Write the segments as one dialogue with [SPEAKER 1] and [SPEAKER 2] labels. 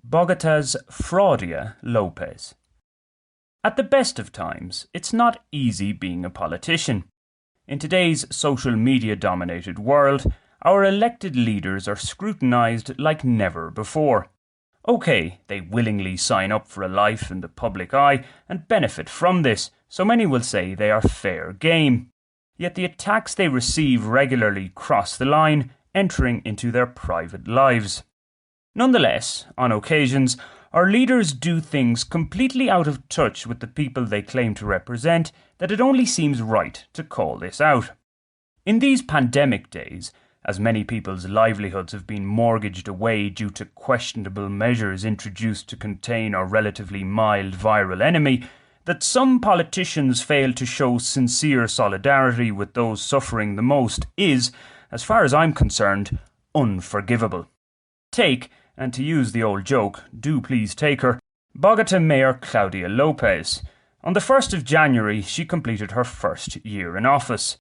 [SPEAKER 1] Bogotá's Fraudia López. At the best of times, it's not easy being a politician. In today's social media-dominated world, our elected leaders are scrutinised like never before. Okay, they willingly sign up for a life in the public eye and benefit from this, so many will say they are fair game. Yet the attacks they receive regularly cross the line, entering into their private lives. Nonetheless, on occasions, our leaders do things completely out of touch with the people they claim to represent that it only seems right to call this out. In these pandemic days, as many people's livelihoods have been mortgaged away due to questionable measures introduced to contain our relatively mild viral enemy, that some politicians fail to show sincere solidarity with those suffering the most is, as far as I'm concerned, unforgivable. Take, and to use the old joke, do please take her, Bogotá Mayor Claudia López. On the 1st of January, she completed her first year in office.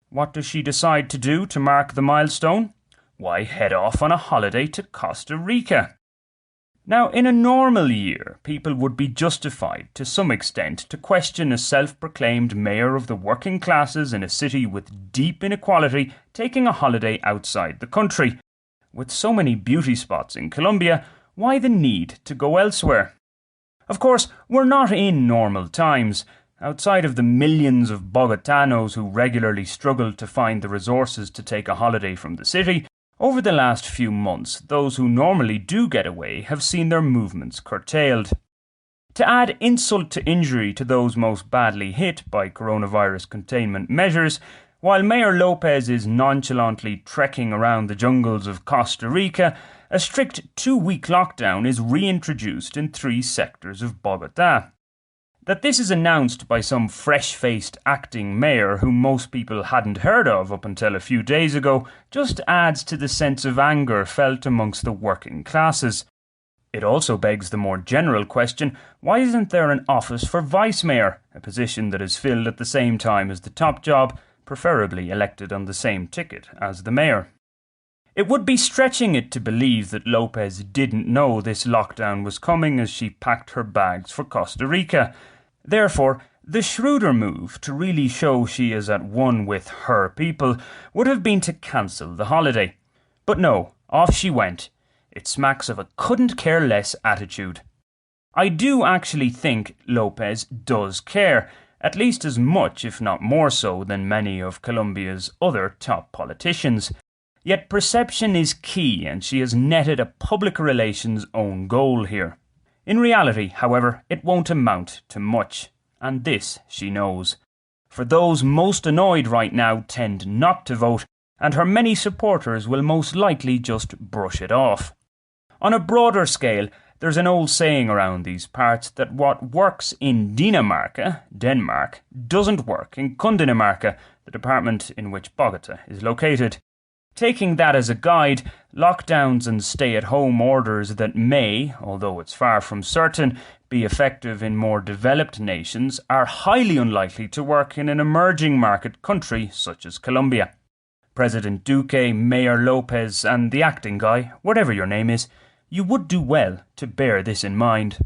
[SPEAKER 1] What does she decide to do to mark the milestone? Why, head off on a holiday to Costa Rica. Now, in a normal year, people would be justified to some extent to question a self-proclaimed mayor of the working classes in a city with deep inequality taking a holiday outside the country. With so many beauty spots in Colombia, why the need to go elsewhere? Of course, we're not in normal times. Outside of the millions of Bogotanos who regularly struggle to find the resources to take a holiday from the city, over the last few months, those who normally do get away have seen their movements curtailed. To add insult to injury to those most badly hit by coronavirus containment measures, while Mayor López is nonchalantly trekking around the jungles of Costa Rica, a strict 2-week lockdown is reintroduced in 3 sectors of Bogotá. That this is announced by some fresh-faced acting mayor whom most people hadn't heard of up until a few days ago just adds to the sense of anger felt amongst the working classes. It also begs the more general question, why isn't there an office for vice-mayor, a position that is filled at the same time as the top job, preferably elected on the same ticket as the mayor? It would be stretching it to believe that López didn't know this lockdown was coming as she packed her bags for Costa Rica. Therefore, the shrewder move to really show she is at one with her people would have been to cancel the holiday. But no, off she went. It smacks of a couldn't-care-less attitude. I do actually think López does care, at least as much, if not more so, than many of Colombia's other top politicians. Yet perception is key, and she has netted a public relations own goal here. In reality, however, it won't amount to much, and this she knows. For those most annoyed right now tend not to vote, and her many supporters will most likely just brush it off. On a broader scale, there's an old saying around these parts that what works in Dinamarca, Denmark, doesn't work in Cundinamarca, the department in which Bogotá is located. Taking that as a guide, lockdowns and stay-at-home orders that may, although it's far from certain, be effective in more developed nations are highly unlikely to work in an emerging market country such as Colombia. President Duque, Mayor López and the acting guy, whatever your name is, you would do well to bear this in mind.